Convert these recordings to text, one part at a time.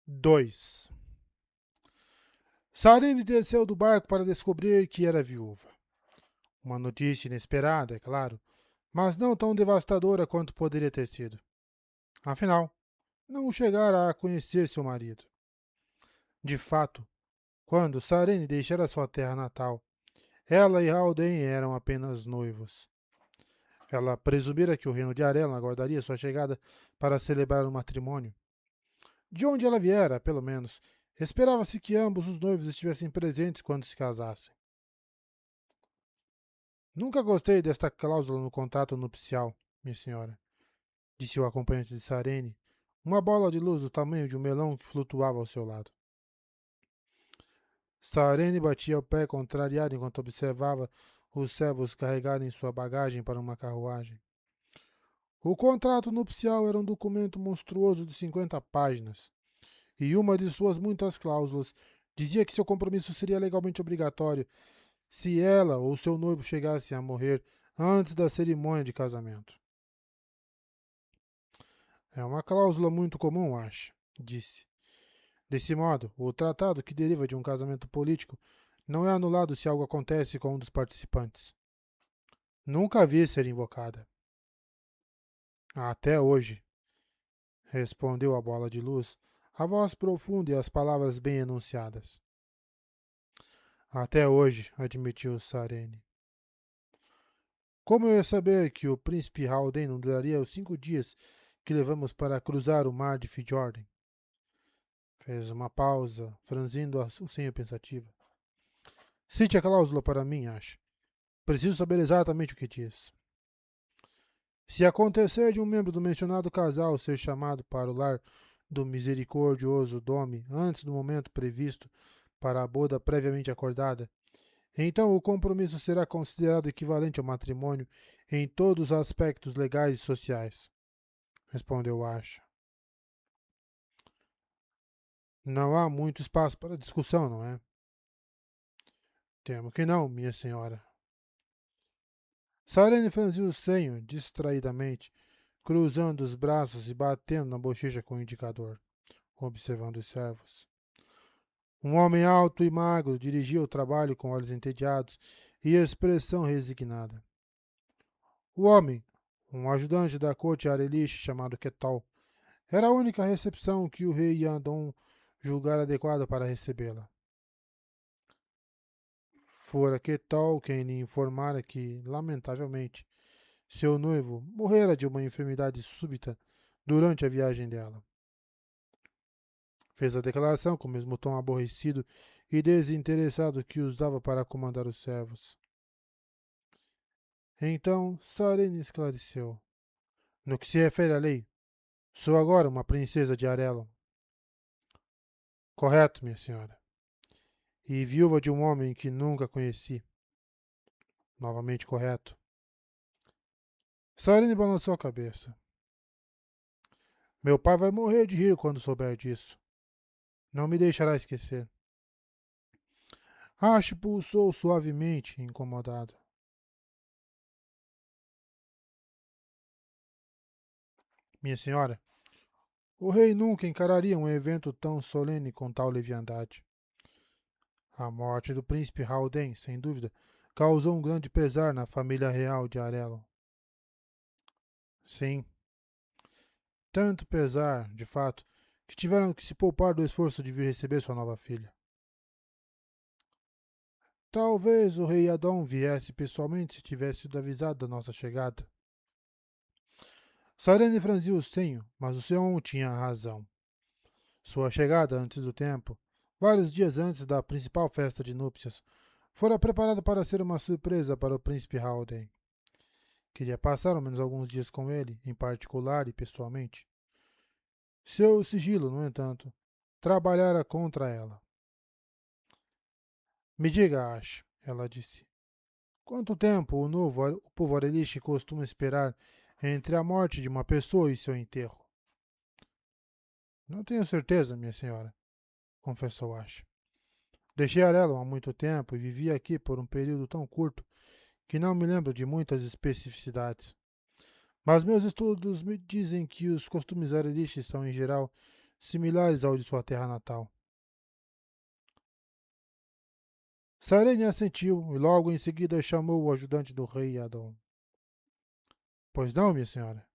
2. Sarene desceu do barco para descobrir que era viúva. Uma notícia inesperada, é claro, mas não tão devastadora quanto poderia ter sido. Afinal, não chegara a conhecer seu marido. De fato, quando Sarene deixara sua terra natal, ela e Haldane eram apenas noivos. Ela presumira que o reino de Arelon aguardaria sua chegada para celebrar o matrimônio. De onde ela viera, pelo menos, esperava-se que ambos os noivos estivessem presentes quando se casassem. Nunca gostei desta cláusula no contrato nupcial, minha senhora, disse o acompanhante de Sarene, uma bola de luz do tamanho de um melão que flutuava ao seu lado. Sarene batia o pé contrariado enquanto observava os servos carregarem sua bagagem para uma carruagem. O contrato nupcial era um documento monstruoso de 50 páginas, e uma de suas muitas cláusulas dizia que seu compromisso seria legalmente obrigatório se ela ou seu noivo chegassem a morrer antes da cerimônia de casamento. É uma cláusula muito comum, acho, disse. Desse modo, o tratado que deriva de um casamento político não é anulado se algo acontece com um dos participantes. Nunca vi ser invocada. Até hoje, respondeu a bola de luz, a voz profunda e as palavras bem enunciadas. Até hoje, admitiu Sarene. Como eu ia saber que o príncipe Haldane não duraria os 5 dias que levamos para cruzar o mar de Fjorden? Fez uma pausa, franzindo o senho pensativo. Cite a cláusula para mim, acho. Preciso saber exatamente o que diz. Se acontecer de um membro do mencionado casal ser chamado para o lar do misericordioso Dome antes do momento previsto para a boda previamente acordada, então o compromisso será considerado equivalente ao matrimônio em todos os aspectos legais e sociais, respondeu Asha. Não há muito espaço para discussão, não é? Temo que não, minha senhora. Sarene franziu o senho distraidamente, cruzando os braços e batendo na bochecha com o indicador, observando os servos. Um homem alto e magro dirigia o trabalho com olhos entediados e expressão resignada. O homem, um ajudante da corte Areliche chamado Ketol, era a única recepção que o rei Yandon julgara adequada para recebê-la. Fora Ketol quem lhe informara que, lamentavelmente, seu noivo morrera de uma enfermidade súbita durante a viagem dela. Fez a declaração com o mesmo tom aborrecido e desinteressado que usava para comandar os servos. Então Sarene esclareceu. No que se refere à lei, sou agora uma princesa de Arelon. Correto, minha senhora. E viúva de um homem que nunca conheci. Novamente correto. Sarene balançou a cabeça. Meu pai vai morrer de rir quando souber disso. Não me deixará esquecer. Ash pulsou suavemente, incomodado. Minha senhora, o rei nunca encararia um evento tão solene com tal leviandade. A morte do príncipe Haldane, sem dúvida, causou um grande pesar na família real de Arelon. Sim, tanto pesar, de fato, que tiveram que se poupar do esforço de vir receber sua nova filha. Talvez o rei Adon viesse pessoalmente se tivesse sido avisado da nossa chegada. Sarene franziu o senho, mas o Seon tinha razão. Sua chegada antes do tempo, vários dias antes da principal festa de núpcias, fora preparada para ser uma surpresa para o príncipe Haldane. Queria passar ao menos alguns dias com ele, em particular e pessoalmente. Seu sigilo, no entanto, trabalhara contra ela. Me diga, Ash, ela disse, quanto tempo o povo Areliche costuma esperar entre a morte de uma pessoa e seu enterro? Não tenho certeza, minha senhora, confessou Ash. Deixei Arelon há muito tempo e vivi aqui por um período tão curto que não me lembro de muitas especificidades. Mas meus estudos me dizem que os costumes Areliches são, em geral, similares ao de sua terra natal. Sarene assentiu e logo em seguida chamou o ajudante do rei Adon. Pois não, minha senhora,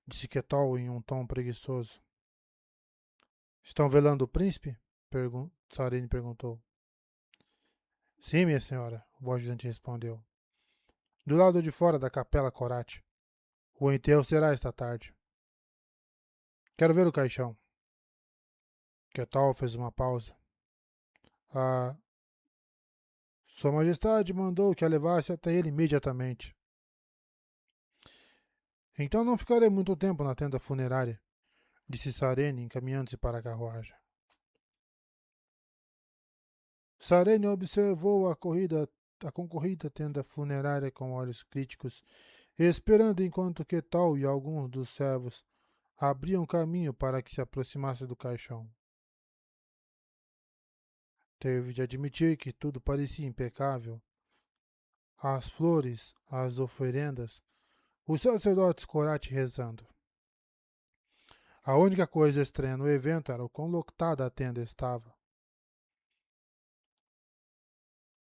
disse Ketol em um tom preguiçoso. Estão velando o príncipe? Sarene perguntou. Sim, minha senhora, o ajudante respondeu. Do lado de fora da capela Corate. O enterro será esta tarde. Quero ver o caixão. Ketol fez uma pausa. Ah, Sua Majestade mandou que a levasse até ele imediatamente. Então não ficarei muito tempo na tenda funerária, disse Sarene, encaminhando-se para a carruagem. Sarene observou a concorrida tenda funerária com olhos críticos, esperando enquanto Ketol e alguns dos servos abriam caminho para que se aproximasse do caixão. Teve de admitir que tudo parecia impecável. As flores, as oferendas, os sacerdotes Corate rezando. A única coisa estranha no evento era o quão lotada a tenda estava.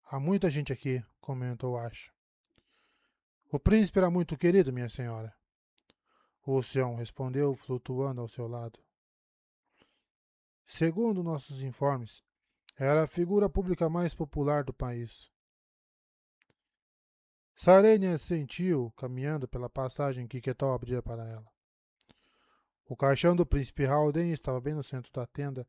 Há muita gente aqui, comentou Ash. O príncipe era muito querido, minha senhora. O Oceão respondeu, flutuando ao seu lado. Segundo nossos informes, era a figura pública mais popular do país. Sarene assentiu, caminhando pela passagem que Ketol abria para ela. O caixão do príncipe Halden estava bem no centro da tenda,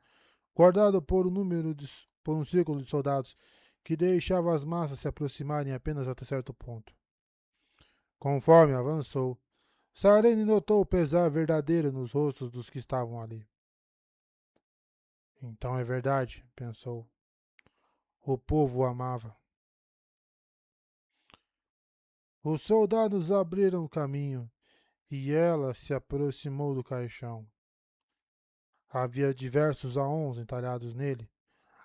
guardado por um círculo de soldados que deixava as massas se aproximarem apenas até certo ponto. Conforme avançou, Sarene notou o pesar verdadeiro nos rostos dos que estavam ali. Então é verdade, pensou. O povo o amava. Os soldados abriram o caminho e ela se aproximou do caixão. Havia diversos aons entalhados nele,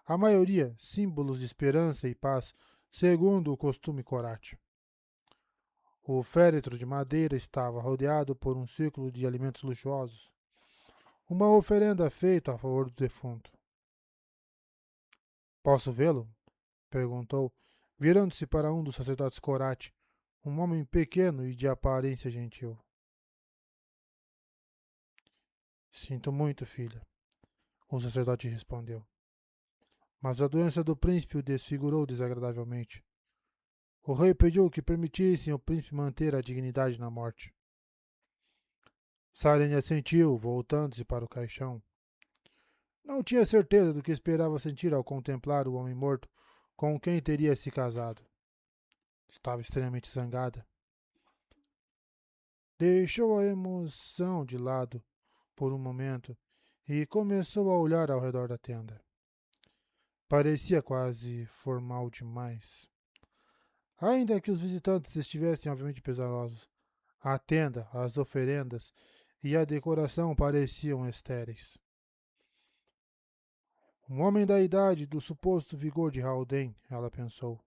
a maioria símbolos de esperança e paz, segundo o costume corate. O féretro de madeira estava rodeado por um círculo de alimentos luxuosos, uma oferenda feita a favor do defunto. Posso vê-lo? Perguntou, virando-se para um dos sacerdotes Corate, um homem pequeno e de aparência gentil. Sinto muito, filha, o sacerdote respondeu. Mas a doença do príncipe o desfigurou desagradavelmente. O rei pediu que permitissem ao príncipe manter a dignidade na morte. Sarene assentiu, voltando-se para o caixão. Não tinha certeza do que esperava sentir ao contemplar o homem morto com quem teria se casado. Estava extremamente zangada. Deixou a emoção de lado por um momento e começou a olhar ao redor da tenda. Parecia quase formal demais. Ainda que os visitantes estivessem obviamente pesarosos, a tenda, as oferendas e a decoração pareciam estéreis. Um homem da idade do suposto vigor de Halden, ela pensou.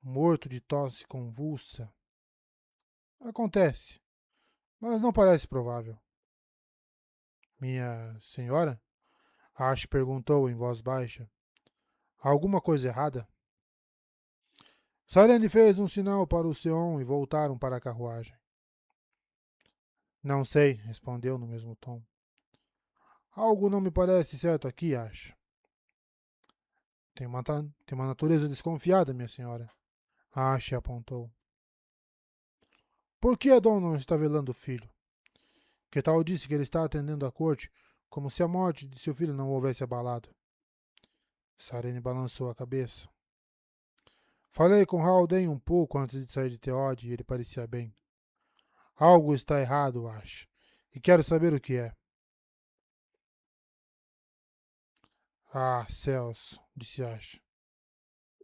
Morto de tosse convulsa. Acontece, mas não parece provável. Minha senhora? Ash perguntou em voz baixa. Há alguma coisa errada? Sarene fez um sinal para o Seon e voltaram para a carruagem. Não sei, respondeu no mesmo tom. Algo não me parece certo aqui, Ash. Tem uma natureza desconfiada, minha senhora. Ash apontou. Por que Adon não está velando o filho? Que tal disse que ele está atendendo à corte, como se a morte de seu filho não o houvesse abalado. Sarene balançou a cabeça. Falei com Halden um pouco antes de sair de Teod e ele parecia bem. Algo está errado, acho, e quero saber o que é. Ah, céus, disse Ash.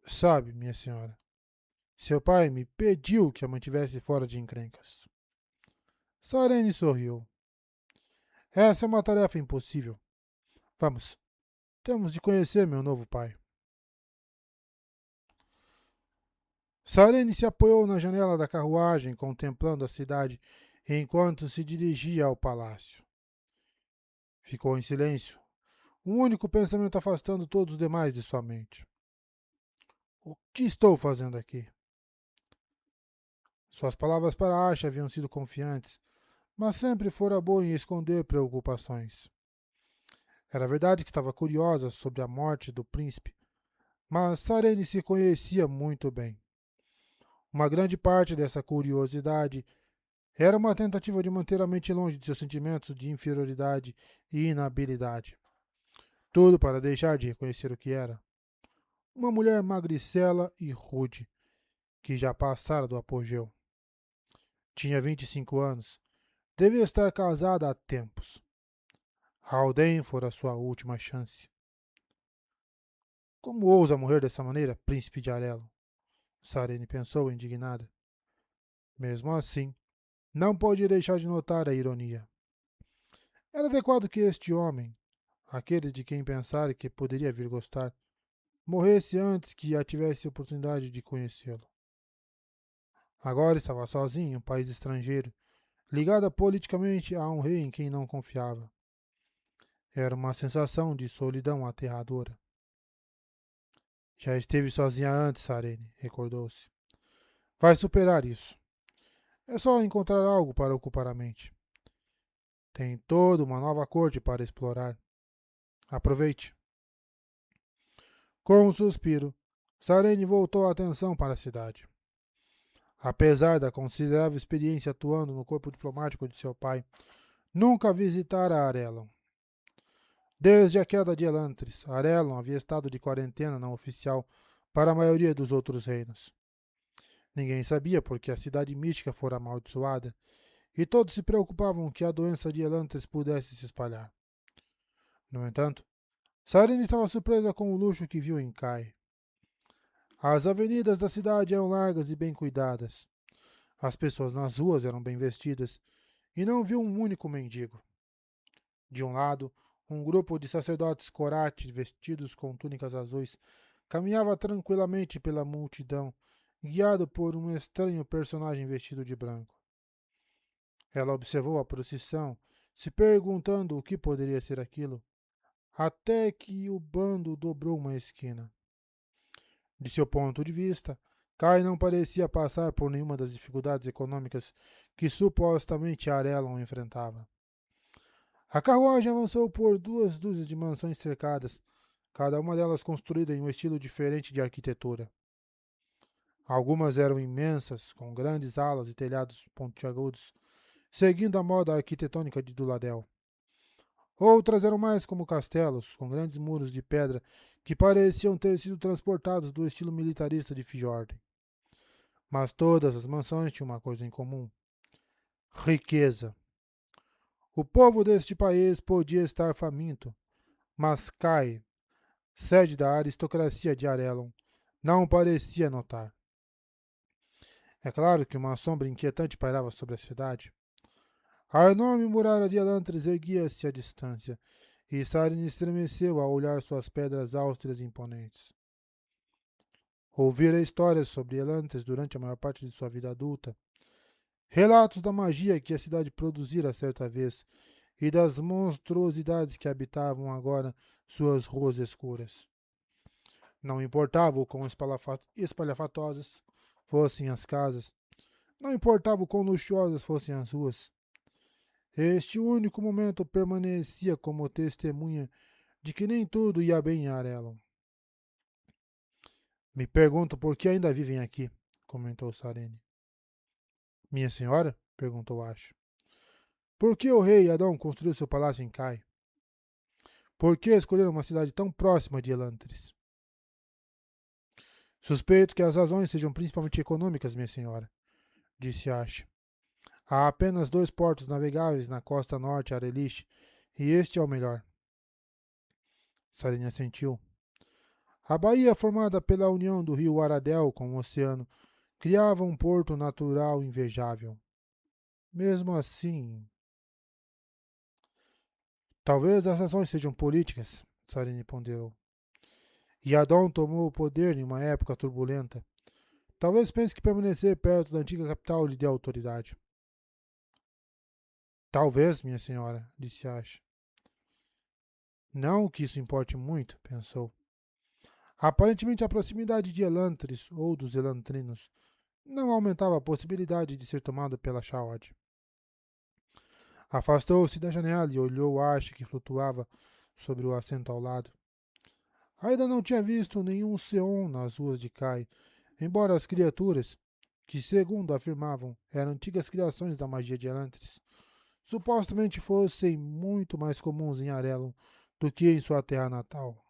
Sabe, minha senhora, seu pai me pediu que a mantivesse fora de encrencas. Sarene sorriu. Essa é uma tarefa impossível. Vamos, temos de conhecer meu novo pai. Sarene se apoiou na janela da carruagem, contemplando a cidade, enquanto se dirigia ao palácio. Ficou em silêncio, um único pensamento afastando todos os demais de sua mente. O que estou fazendo aqui? Suas palavras para Asha haviam sido confiantes, mas sempre fora boa em esconder preocupações. Era verdade que estava curiosa sobre a morte do príncipe, mas Sarene se conhecia muito bem. Uma grande parte dessa curiosidade era uma tentativa de manter a mente longe de seus sentimentos de inferioridade e inabilidade. Tudo para deixar de reconhecer o que era. Uma mulher magricela e rude, que já passara do apogeu. Tinha 25 anos. Devia estar casada há tempos. Haldane fora sua última chance. Como ousa morrer dessa maneira, príncipe de Arelo? Sarene pensou, indignada. Mesmo assim, não pôde deixar de notar a ironia. Era adequado que este homem, aquele de quem pensara que poderia vir gostar, morresse antes que a tivesse oportunidade de conhecê-lo. Agora estava sozinho em um país estrangeiro, ligada politicamente a um rei em quem não confiava. Era uma sensação de solidão aterradora. Já esteve sozinha antes, Sarene, recordou-se. Vai superar isso. É só encontrar algo para ocupar a mente. Tem toda uma nova corte para explorar. Aproveite. Com um suspiro, Sarene voltou a atenção para a cidade. Apesar da considerável experiência atuando no corpo diplomático de seu pai, nunca visitara Arelon. Desde a queda de Elantris, Arelon havia estado de quarentena não oficial para a maioria dos outros reinos. Ninguém sabia por que a cidade mística fora amaldiçoada, e todos se preocupavam que a doença de Elantris pudesse se espalhar. No entanto, Sarene estava surpresa com o luxo que viu em Kai. As avenidas da cidade eram largas e bem cuidadas. As pessoas nas ruas eram bem vestidas, e não viu um único mendigo. De um lado, um grupo de sacerdotes corate vestidos com túnicas azuis caminhava tranquilamente pela multidão, guiado por um estranho personagem vestido de branco. Ela observou a procissão, se perguntando o que poderia ser aquilo, até que o bando dobrou uma esquina. De seu ponto de vista, Kai não parecia passar por nenhuma das dificuldades econômicas que supostamente Arelon enfrentava. A carruagem avançou por 2 dúzias de mansões cercadas, cada uma delas construída em um estilo diferente de arquitetura. Algumas eram imensas, com grandes alas e telhados pontiagudos, seguindo a moda arquitetônica de Duladel. Outras eram mais como castelos, com grandes muros de pedra que pareciam ter sido transportados do estilo militarista de Fjorden. Mas todas as mansões tinham uma coisa em comum: riqueza. O povo deste país podia estar faminto, mas Kai, sede da aristocracia de Arelon, não parecia notar. É claro que uma sombra inquietante pairava sobre a cidade. A enorme muralha de Elantris erguia-se à distância, e Sarin estremeceu ao olhar suas pedras austras e imponentes. Ouvira histórias sobre Elantris durante a maior parte de sua vida adulta, relatos da magia que a cidade produzira certa vez e das monstruosidades que habitavam agora suas ruas escuras. Não importava o quão espalhafatosas fossem as casas, não importava o quão luxuosas fossem as ruas. Este único momento permanecia como testemunha de que nem tudo ia bem em Arelon. Me pergunto por que ainda vivem aqui, comentou Sarene. Minha senhora? Perguntou Ashe. Por que o rei Adão construiu seu palácio em Kai? Por que escolher uma cidade tão próxima de Elantris? Suspeito que as razões sejam principalmente econômicas, minha senhora, disse Ashe. Há apenas 2 portos navegáveis na costa norte Arelish, e este é o melhor. Sarene assentiu. A baía formada pela união do rio Aradel com o oceano criava um porto natural invejável. Mesmo assim... Talvez as razões sejam políticas, Sarene ponderou. Yadon tomou o poder em uma época turbulenta. Talvez pense que permanecer perto da antiga capital lhe dê autoridade. Talvez, minha senhora, disse Ashe. Não que isso importe muito, pensou. Aparentemente a proximidade de Elantris ou dos Elantrinos não aumentava a possibilidade de ser tomado pela Shaod. Afastou-se da janela e olhou o haste que flutuava sobre o assento ao lado. Ainda não tinha visto nenhum Seon nas ruas de Kai, embora as criaturas, que segundo afirmavam eram antigas criações da magia de Elantris, supostamente fossem muito mais comuns em Arelon do que em sua terra natal.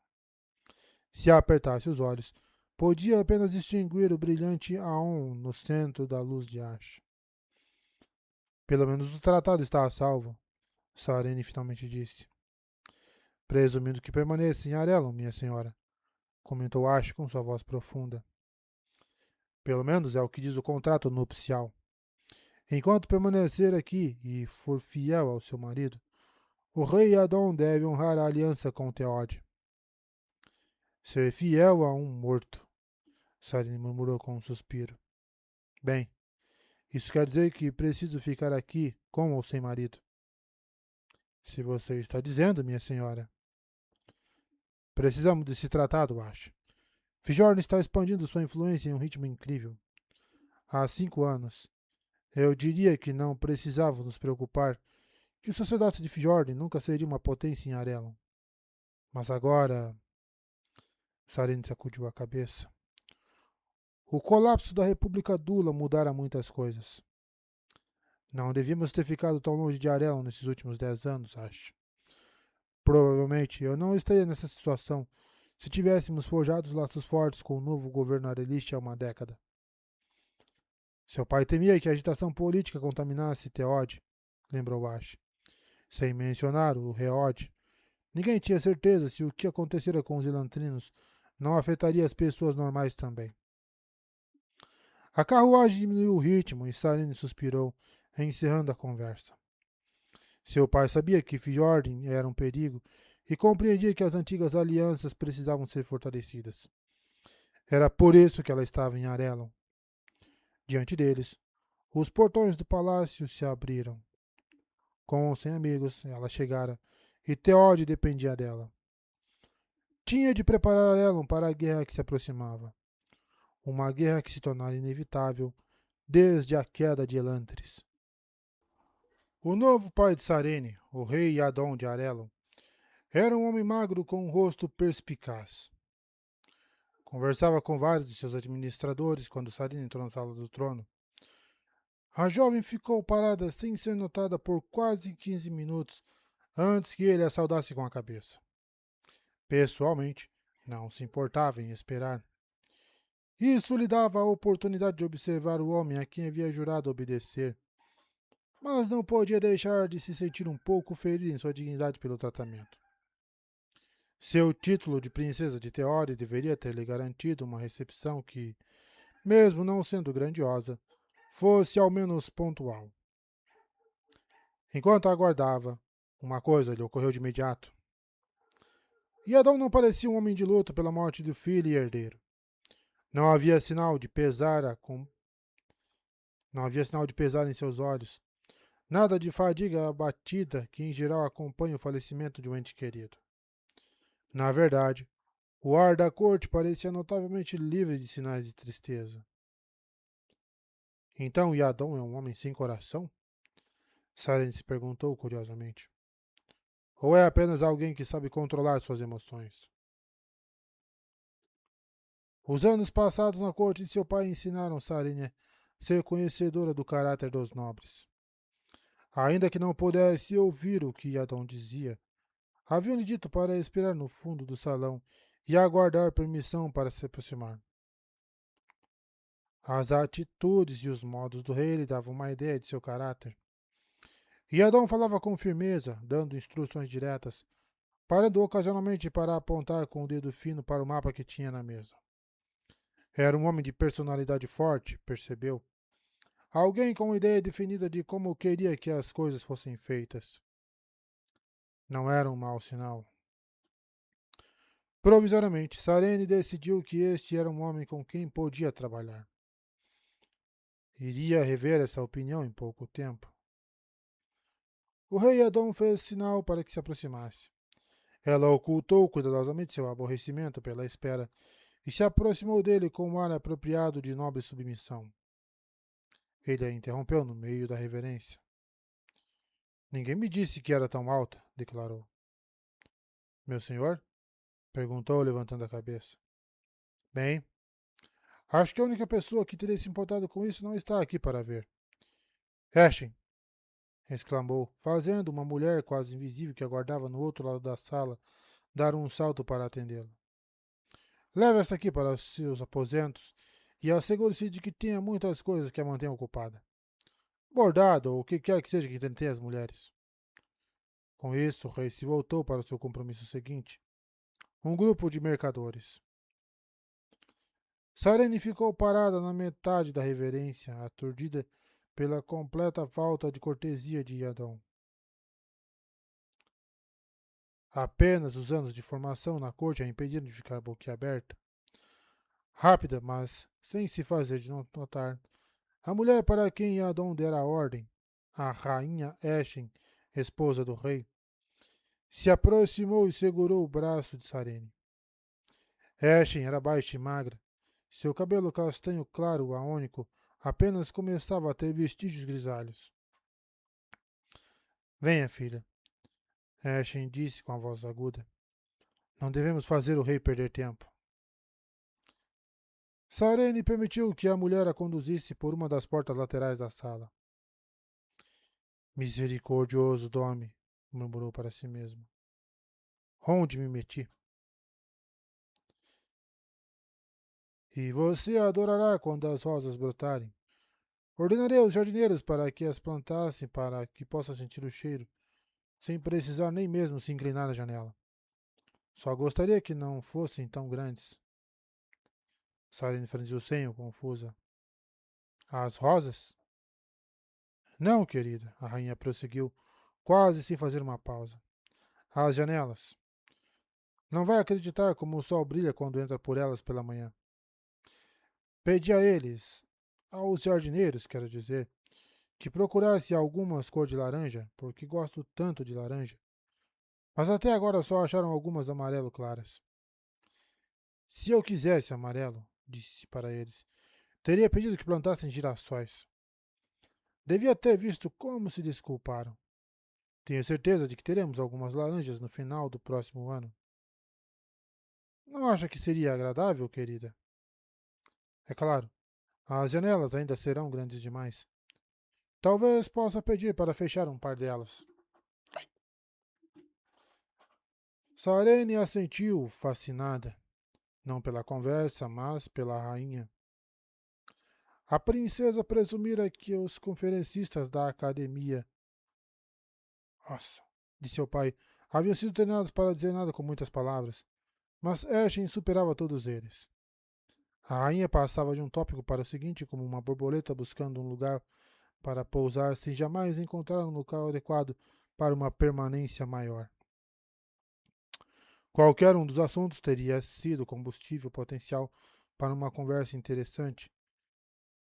Se apertasse os olhos, podia apenas distinguir o brilhante Aon no centro da luz de Ash. Pelo menos o tratado está a salvo, Sarene finalmente disse. Presumindo que permaneça em Arelon, minha senhora, comentou Ash com sua voz profunda. Pelo menos é o que diz o contrato nupcial. Enquanto permanecer aqui e for fiel ao seu marido, o rei Adon deve honrar a aliança com Theod. Ser fiel a um morto, Sarene murmurou com um suspiro. Bem, isso quer dizer que preciso ficar aqui com ou sem marido. Se você está dizendo, minha senhora. Precisamos desse tratado, acho. Fjorn está expandindo sua influência em um ritmo incrível. Há 5 anos, eu diria que não precisávamos nos preocupar que os sacerdotes de Fjord nunca seriam uma potência em Arelon. Mas agora. Sarene sacudiu a cabeça. O colapso da República Dula mudara muitas coisas. Não devíamos ter ficado tão longe de Arelon nesses últimos 10 anos, acho. Provavelmente eu não estaria nessa situação se tivéssemos forjado laços fortes com o novo governo areliste há uma década. Seu pai temia que a agitação política contaminasse Theod, lembrou Ash. Sem mencionar o Reod. Ninguém tinha certeza se o que acontecera com os Elantrinos não afetaria as pessoas normais também. A carruagem diminuiu o ritmo e Sarene suspirou, encerrando a conversa. Seu pai sabia que Fjordin era um perigo e compreendia que as antigas alianças precisavam ser fortalecidas. Era por isso que ela estava em Arelon. Diante deles, os portões do palácio se abriram. Com ou sem amigos, ela chegara, e Theod dependia dela. Tinha de preparar Arelon para a guerra que se aproximava. Uma guerra que se tornara inevitável desde a queda de Elantris. O novo pai de Sarene, o rei Adon de Arelon, era um homem magro com um rosto perspicaz. Conversava com vários de seus administradores quando Sarene entrou na sala do trono. A jovem ficou parada sem ser notada por quase 15 minutos antes que ele a saudasse com a cabeça. Pessoalmente, não se importava em esperar. Isso lhe dava a oportunidade de observar o homem a quem havia jurado obedecer, mas não podia deixar de se sentir um pouco ferido em sua dignidade pelo tratamento. Seu título de princesa de Teore deveria ter lhe garantido uma recepção que, mesmo não sendo grandiosa, fosse ao menos pontual. Enquanto aguardava, uma coisa lhe ocorreu de imediato. Iadon não parecia um homem de luto pela morte do filho e herdeiro. Não havia sinal de pesar Não havia sinal de pesar em seus olhos. Nada de fadiga abatida que em geral acompanha o falecimento de um ente querido. Na verdade, o ar da corte parecia notavelmente livre de sinais de tristeza. Então Iadon é um homem sem coração? Silent se perguntou curiosamente. Ou é apenas alguém que sabe controlar suas emoções? Os anos passados na corte de seu pai ensinaram Sarine a ser conhecedora do caráter dos nobres. Ainda que não pudesse ouvir o que Adão dizia, haviam-lhe dito para esperar no fundo do salão e aguardar permissão para se aproximar. As atitudes e os modos do rei lhe davam uma ideia de seu caráter. E Adão falava com firmeza, dando instruções diretas, parando ocasionalmente para apontar com o dedo fino para o mapa que tinha na mesa. Era um homem de personalidade forte, percebeu. Alguém com uma ideia definida de como queria que as coisas fossem feitas. Não era um mau sinal. Provisoriamente, Sarene decidiu que este era um homem com quem podia trabalhar. Iria rever essa opinião em pouco tempo. O rei Adão fez sinal para que se aproximasse. Ela ocultou cuidadosamente seu aborrecimento pela espera e se aproximou dele com um ar apropriado de nobre submissão. Ele a interrompeu no meio da reverência. Ninguém me disse que era tão alta, declarou. Meu senhor? Perguntou, levantando a cabeça. Bem, acho que a única pessoa que teria se importado com isso não está aqui para ver. Ashton! Exclamou, fazendo uma mulher quase invisível que aguardava no outro lado da sala dar um salto para atendê-la. Leve esta aqui para os seus aposentos e assegure-se de que tenha muitas coisas que a mantenham ocupada. Bordado ou o que quer que seja que entretenha as mulheres. Com isso, o rei se voltou para o seu compromisso seguinte. Um grupo de mercadores. Sarene ficou parada na metade da reverência, aturdida pela completa falta de cortesia de Yadon. Apenas os anos de formação na corte a impediram de ficar boquiaberta. Rápida, mas sem se fazer de notar, a mulher para quem Yadon dera a ordem, a rainha Eshen, esposa do rei, se aproximou e segurou o braço de Sarene. Eshen era baixa e magra. Seu cabelo castanho claro, aônico, apenas começava a ter vestígios grisalhos. Venha, filha, Eshen disse com a voz aguda. Não devemos fazer o rei perder tempo. Sarene permitiu que a mulher a conduzisse por uma das portas laterais da sala. Misericordioso Dome, murmurou para si mesmo. Onde me meti? E você a adorará quando as rosas brotarem. Ordenarei aos jardineiros para que as plantassem para que possa sentir o cheiro, sem precisar nem mesmo se inclinar à janela. Só gostaria que não fossem tão grandes. Sarene franziu o senho, confusa. As rosas? Não, querida, a rainha prosseguiu, quase sem fazer uma pausa. As janelas. Não vai acreditar como o sol brilha quando entra por elas pela manhã. Pedi a eles, aos jardineiros, quero dizer, que procurasse algumas cor de laranja, porque gosto tanto de laranja. Mas até agora só acharam algumas amarelo claras. Se eu quisesse amarelo, disse para eles, teria pedido que plantassem girassóis. Devia ter visto como se desculparam. Tenho certeza de que teremos algumas laranjas no final do próximo ano. Não acha que seria agradável, querida? É claro, as janelas ainda serão grandes demais. Talvez possa pedir para fechar um par delas. Sarene assentiu, fascinada, não pela conversa, mas pela rainha. A princesa presumira que os conferencistas da academia, nossa, de seu pai, haviam sido treinados para dizer nada com muitas palavras, mas Ashen superava todos eles. A rainha passava de um tópico para o seguinte como uma borboleta buscando um lugar para pousar sem jamais encontrar um local adequado para uma permanência maior. Qualquer um dos assuntos teria sido combustível potencial para uma conversa interessante,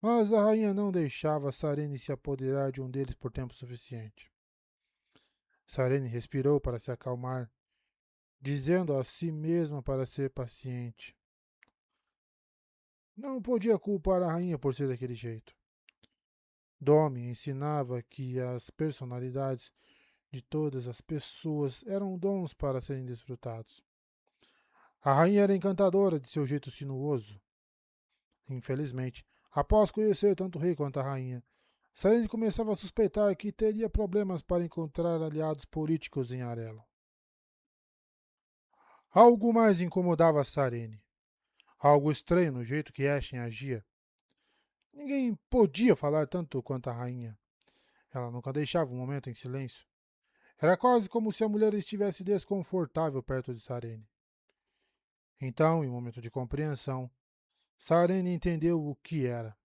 mas a rainha não deixava Sarene se apoderar de um deles por tempo suficiente. Sarene respirou para se acalmar, dizendo a si mesma para ser paciente. Não podia culpar a rainha por ser daquele jeito. Domi ensinava que as personalidades de todas as pessoas eram dons para serem desfrutados. A rainha era encantadora de seu jeito sinuoso. Infelizmente, após conhecer tanto o rei quanto a rainha, Sarene começava a suspeitar que teria problemas para encontrar aliados políticos em Arelo. Algo mais incomodava Sarene. Algo estranho no jeito que Ashen agia. Ninguém podia falar tanto quanto a rainha. Ela nunca deixava um momento em silêncio. Era quase como se a mulher estivesse desconfortável perto de Sarene. Então, em um momento de compreensão, Sarene entendeu o que era.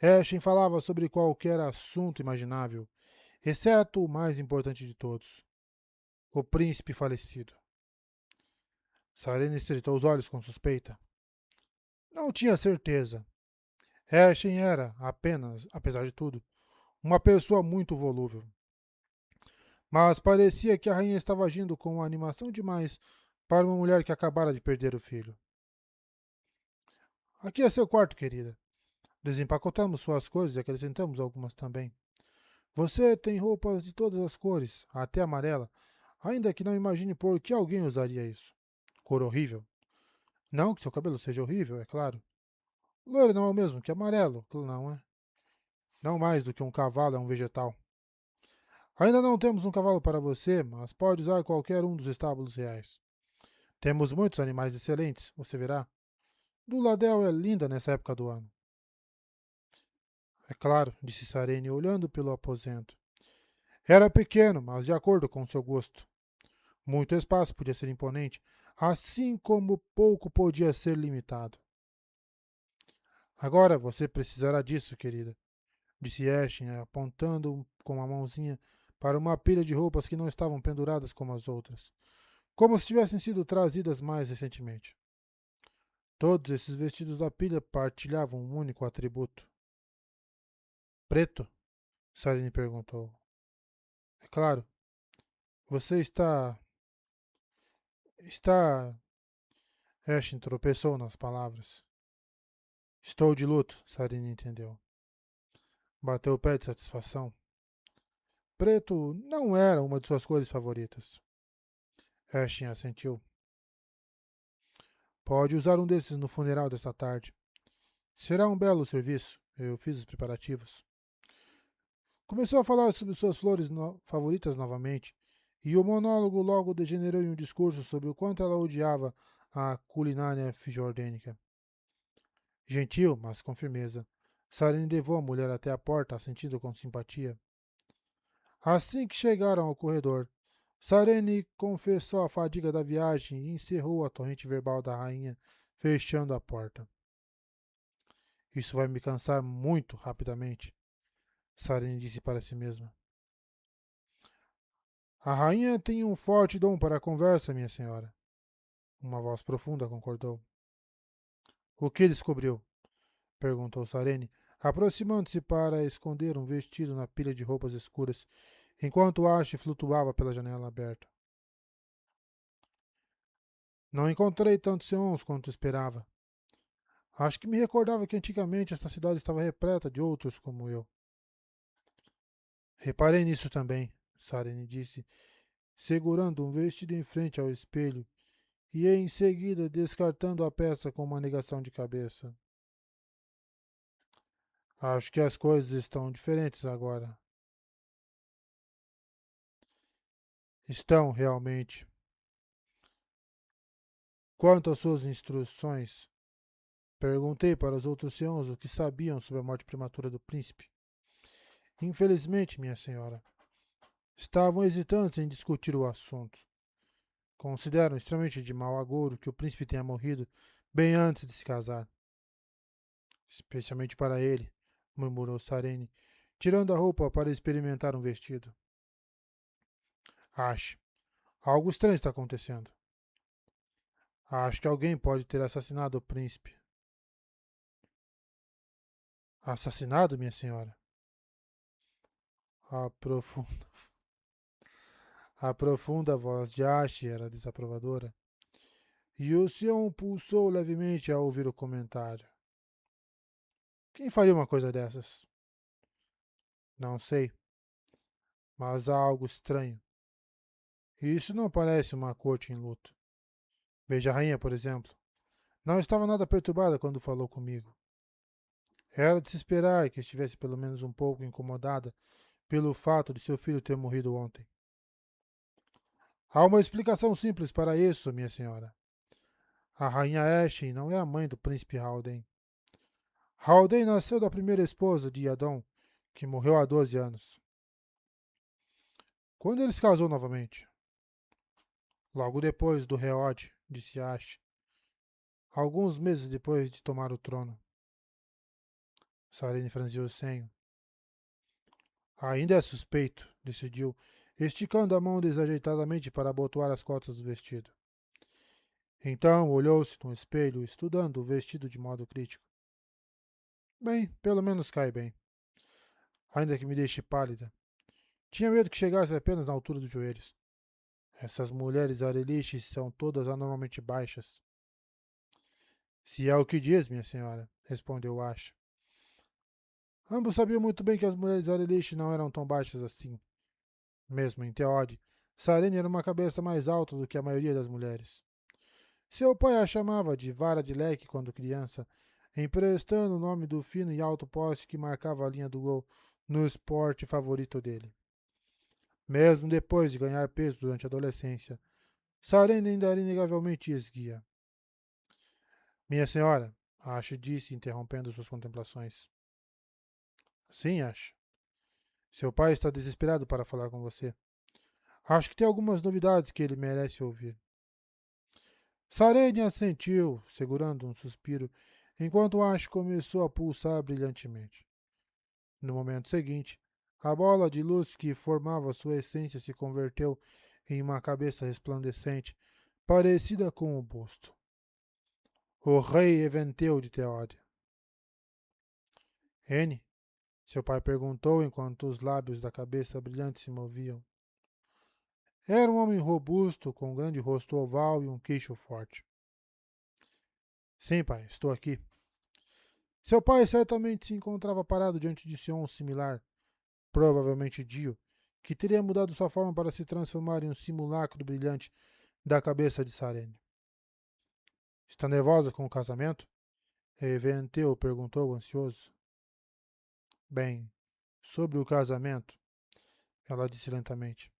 Ashen falava sobre qualquer assunto imaginável, exceto o mais importante de todos, o príncipe falecido. Sarene estreitou os olhos com suspeita. Não tinha certeza. Ashen era, apenas, apesar de tudo, uma pessoa muito volúvel. Mas parecia que a rainha estava agindo com uma animação demais para uma mulher que acabara de perder o filho. Aqui é seu quarto, querida. Desempacotamos suas coisas e acrescentamos algumas também. Você tem roupas de todas as cores, até amarela, ainda que não imagine por que alguém usaria isso. Cor horrível. Não que seu cabelo seja horrível, é claro. Loiro não é o mesmo que amarelo, não é? Não mais do que um cavalo é um vegetal. Ainda não temos um cavalo para você, mas pode usar qualquer um dos estábulos reais. Temos muitos animais excelentes, você verá. Duladel é linda nessa época do ano. É claro, disse Sarene, olhando pelo aposento. Era pequeno, mas de acordo com seu gosto. Muito espaço podia ser imponente, assim como pouco podia ser limitado. Agora você precisará disso, querida, disse Ashen, apontando com a mãozinha para uma pilha de roupas que não estavam penduradas como as outras, como se tivessem sido trazidas mais recentemente. Todos esses vestidos da pilha partilhavam um único atributo. Preto? Sarine perguntou. É claro, você está. Está. Ashen tropeçou nas palavras. Estou de luto, Sarine entendeu. Bateu o pé de satisfação. Preto não era uma de suas cores favoritas. Ashen assentiu. Pode usar um desses no funeral desta tarde. Será um belo serviço. Eu fiz os preparativos. Começou a falar sobre suas flores favoritas novamente, e o monólogo logo degenerou em um discurso sobre o quanto ela odiava a culinária fijordênica. Gentil, mas com firmeza, Sarene levou a mulher até a porta, assentindo com simpatia. Assim que chegaram ao corredor, Sarene confessou a fadiga da viagem e encerrou a torrente verbal da rainha, fechando a porta. Isso vai me cansar muito rapidamente, Sarene disse para si mesma. A rainha tem um forte dom para a conversa, minha senhora. Uma voz profunda concordou. O que descobriu? Perguntou Sarene, aproximando-se para esconder um vestido na pilha de roupas escuras, enquanto Ashe flutuava pela janela aberta. Não encontrei tantos seons quanto esperava. Acho que me recordava que antigamente esta cidade estava repleta de outros como eu. Reparei nisso também, Sarene disse, segurando um vestido em frente ao espelho e em seguida descartando a peça com uma negação de cabeça. Acho que as coisas estão diferentes agora. Estão realmente. Quanto às suas instruções, perguntei para os outros seãos o que sabiam sobre a morte prematura do príncipe. Infelizmente, minha senhora, estavam hesitantes em discutir o assunto. Consideram extremamente de mau agouro que o príncipe tenha morrido bem antes de se casar. Especialmente para ele, murmurou Sarene, tirando a roupa para experimentar um vestido. Ache, algo estranho está acontecendo. Acho que alguém pode ter assassinado o príncipe. Assassinado, minha senhora? A profunda, a profunda voz de Ashi era desaprovadora, e o Sion pulsou levemente ao ouvir o comentário. Quem faria uma coisa dessas? Não sei, mas há algo estranho. E isso não parece uma corte em luto. Veja a rainha, por exemplo. Não estava nada perturbada quando falou comigo. Era de se esperar que estivesse pelo menos um pouco incomodada pelo fato de seu filho ter morrido ontem. Há uma explicação simples para isso, minha senhora. A rainha Ashen não é a mãe do príncipe Haldane. Haldane nasceu da primeira esposa de Yadon, que morreu há 12 anos. Quando ele se casou novamente? Logo depois do Reod, disse Ash. Alguns meses depois de tomar o trono. Sarene franziu o senho. Ainda é suspeito, decidiu, esticando a mão desajeitadamente para abotoar as cotas do vestido. Então olhou-se no espelho, estudando o vestido de modo crítico. Bem, pelo menos cai bem. Ainda que me deixe pálida. Tinha medo que chegasse apenas na altura dos joelhos. Essas mulheres areliches são todas anormalmente baixas. Se é o que diz, minha senhora, respondeu Asha. Ambos sabiam muito bem que as mulheres Arelish não eram tão baixas assim. Mesmo em Teod, Sarene era uma cabeça mais alta do que a maioria das mulheres. Seu pai a chamava de vara de leque quando criança, emprestando o nome do fino e alto poste que marcava a linha do gol no esporte favorito dele. Mesmo depois de ganhar peso durante a adolescência, Sarene ainda era inegavelmente esguia. Minha senhora, Ash disse, interrompendo suas contemplações. Sim, Ash. Seu pai está desesperado para falar com você. Acho que tem algumas novidades que ele merece ouvir. Sarene assentiu, segurando um suspiro, enquanto Ash começou a pulsar brilhantemente. No momento seguinte, a bola de luz que formava sua essência se converteu em uma cabeça resplandecente, parecida com o busto. O rei Eventeu de Teod. N? Seu pai perguntou enquanto os lábios da cabeça brilhante se moviam. Era um homem robusto, com um grande rosto oval e um queixo forte. Sim, pai, estou aqui. Seu pai certamente se encontrava parado diante de Sion similar, provavelmente Dio, que teria mudado sua forma para se transformar em um simulacro brilhante da cabeça de Sarene. Está nervosa com o casamento? Eventeu perguntou ansioso. Bem, sobre o casamento, ela disse lentamente.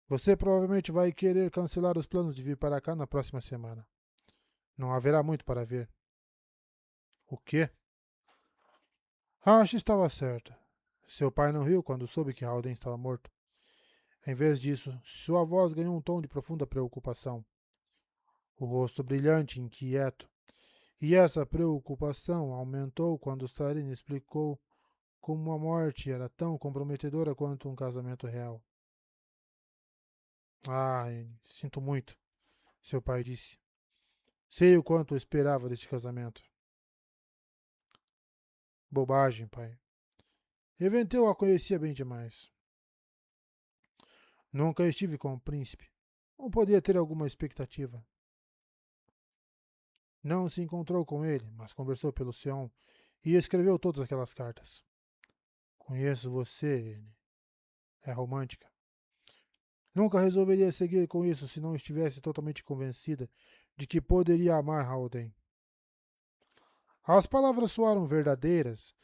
Você provavelmente vai querer cancelar os planos de vir para cá na próxima semana. Não haverá muito para ver. O quê? Ash estava certa. Seu pai não riu quando soube que Haldane estava morto. Em vez disso, sua voz ganhou um tom de profunda preocupação. O rosto brilhante e inquieto. E essa preocupação aumentou quando Sarine explicou como a morte era tão comprometedora quanto um casamento real. Ah, sinto muito, seu pai disse. Sei o quanto eu esperava deste casamento. Bobagem, pai. Eventeu a conhecia bem demais. Nunca estive com o príncipe. Não podia ter alguma expectativa. Não se encontrou com ele, mas conversou pelo Sion e escreveu todas aquelas cartas. Conheço você, N. É romântica. Nunca resolveria seguir com isso se não estivesse totalmente convencida de que poderia amar Haldane. As palavras soaram verdadeiras,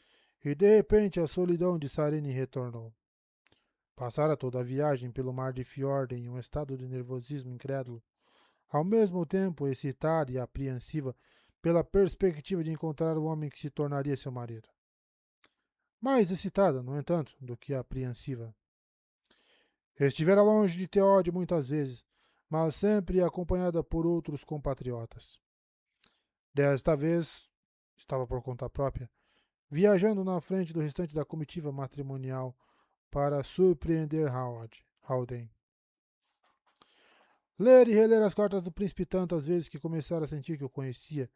e de repente a solidão de Sarene retornou. Passara toda a viagem pelo mar de Fjorden em um estado de nervosismo incrédulo, ao mesmo tempo excitada e apreensiva pela perspectiva de encontrar o homem que se tornaria seu marido. Mais excitada, no entanto, do que apreensiva. Estivera longe de Teode muitas vezes, mas sempre acompanhada por outros compatriotas. Desta vez, estava por conta própria, viajando na frente do restante da comitiva matrimonial para surpreender Haldane. Ler e reler as cartas do príncipe tantas vezes que começara a sentir que o conhecia,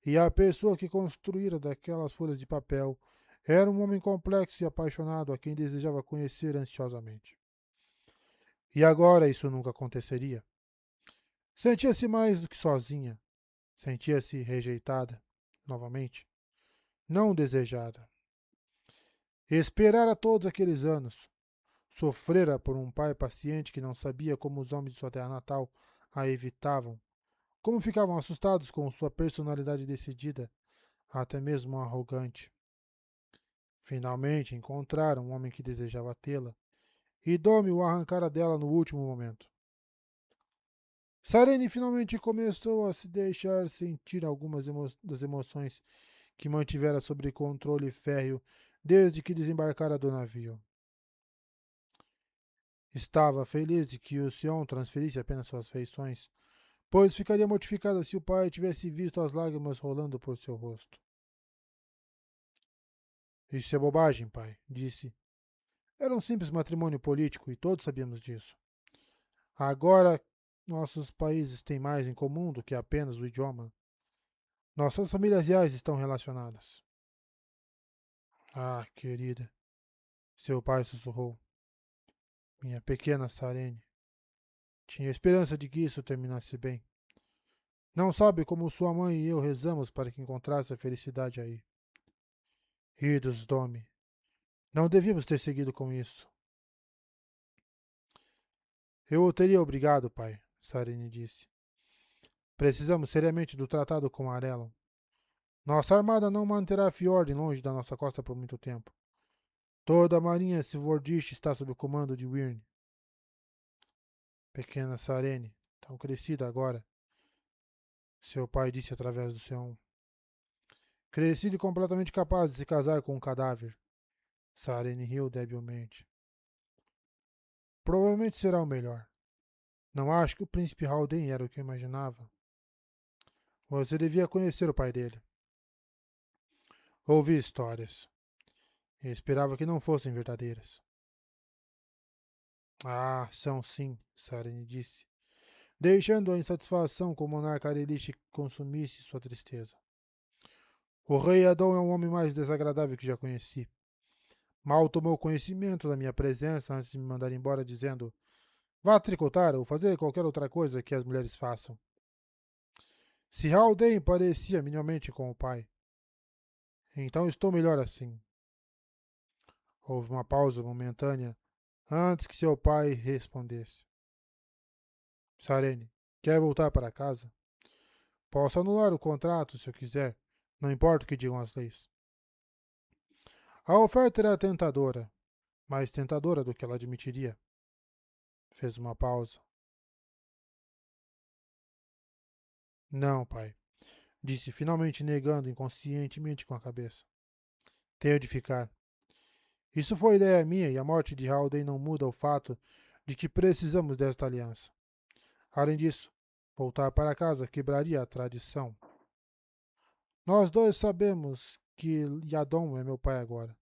e a pessoa que construíra daquelas folhas de papel era um homem complexo e apaixonado a quem desejava conhecer ansiosamente. E agora isso nunca aconteceria. Sentia-se mais do que sozinha. Sentia-se rejeitada, novamente, não desejada. Esperara todos aqueles anos. Sofrera por um pai paciente que não sabia como os homens de sua terra natal a evitavam, como ficavam assustados com sua personalidade decidida, até mesmo arrogante. Finalmente encontraram um homem que desejava tê-la, e Domi o arrancara dela no último momento. Sarene finalmente começou a se deixar sentir algumas das emoções que mantivera sob controle férreo desde que desembarcara do navio. Estava feliz de que o Sion transferisse apenas suas feições, pois ficaria mortificada se o pai tivesse visto as lágrimas rolando por seu rosto. Isso é bobagem, pai, disse. Era um simples matrimônio político e todos sabíamos disso. Agora, nossos países têm mais em comum do que apenas o idioma. Nossas famílias reais estão relacionadas. Ah, querida, seu pai sussurrou. Minha pequena Sarene. Tinha esperança de que isso terminasse bem. Não sabe como sua mãe e eu rezamos para que encontrasse a felicidade aí. Ridos, Domi. Não devíamos ter seguido com isso. Eu o teria obrigado, pai, Sarene disse. Precisamos seriamente do tratado com Arellon. Nossa armada não manterá Fjord longe da nossa costa por muito tempo. Toda a marinha Sivordish está sob o comando de Wyrn. Pequena Sarene, tão crescida agora, seu pai disse através do seu. Crescida e completamente capaz de se casar com um cadáver. Sarene riu debilmente. Provavelmente será o melhor. Não acho que o príncipe Haldane era o que eu imaginava. Você devia conhecer o pai dele. Ouvi histórias. Eu esperava que não fossem verdadeiras. Ah, são sim, Sarene disse, deixando a insatisfação com o monarca Arelish consumisse sua tristeza. O rei Adon é o homem mais desagradável que já conheci. Mal tomou conhecimento da minha presença antes de me mandar embora, dizendo: vá tricotar ou fazer qualquer outra coisa que as mulheres façam. Se Haldane parecia minimamente com o pai, então estou melhor assim. Houve uma pausa momentânea antes que seu pai respondesse. Sarene, quer voltar para casa? Posso anular o contrato se eu quiser, não importa o que digam as leis. A oferta era tentadora, mais tentadora do que ela admitiria. Fez uma pausa. Não, pai, disse, finalmente negando inconscientemente com a cabeça. Tenho de ficar. Isso foi ideia minha e a morte de Haldane não muda o fato de que precisamos desta aliança. Além disso, voltar para casa quebraria a tradição. Nós dois sabemos que Yadon é meu pai agora.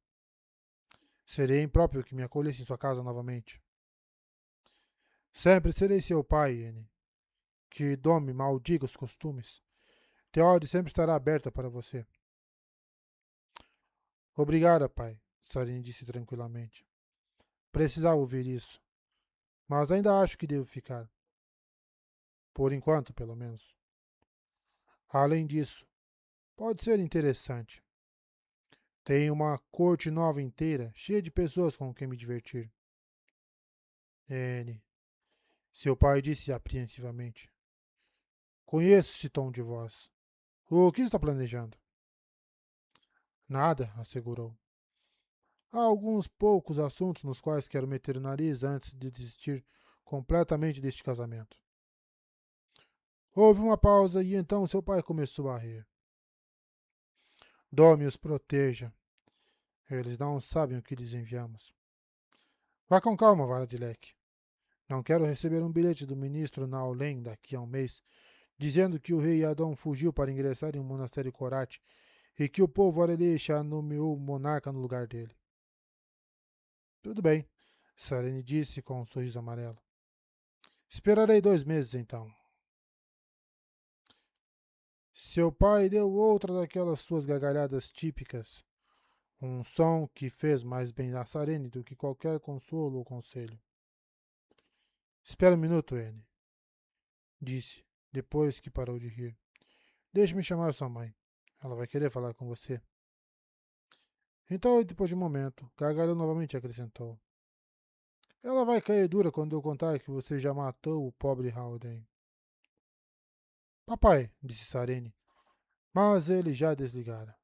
Seria impróprio que me acolhesse em sua casa novamente. Sempre serei seu pai, N. Que Dome maldiga os costumes. Teode sempre estará aberta para você. Obrigada, pai, Sarine disse tranquilamente. Precisava ouvir isso. Mas ainda acho que devo ficar. Por enquanto, pelo menos. Além disso, pode ser interessante. Tenho uma corte nova inteira, cheia de pessoas com quem me divertir. N. Seu pai disse apreensivamente. Conheço esse tom de voz. O que está planejando? Nada, assegurou. Há alguns poucos assuntos nos quais quero meter o nariz antes de desistir completamente deste casamento. Houve uma pausa e então seu pai começou a rir. Dome os proteja. Eles não sabem o que lhes enviamos. Vá com calma, vara de leque. Não quero receber um bilhete do ministro Naolen daqui a um mês, dizendo que o rei Adão fugiu para ingressar em um monastério Corate e que o povo Arelisha nomeou monarca no lugar dele. Tudo bem, Sarene disse com um sorriso amarelo. Esperarei 2 meses então. Seu pai deu outra daquelas suas gargalhadas típicas, um som que fez mais bem a Sarene do que qualquer consolo ou conselho. Espera um minuto, N, disse, depois que parou de rir. Deixe-me chamar sua mãe. Ela vai querer falar com você. Então, depois de um momento, gargalhou novamente e acrescentou. Ela vai cair dura quando eu contar que você já matou o pobre Haldane. Papai, disse Sarene, mas ele já desligara.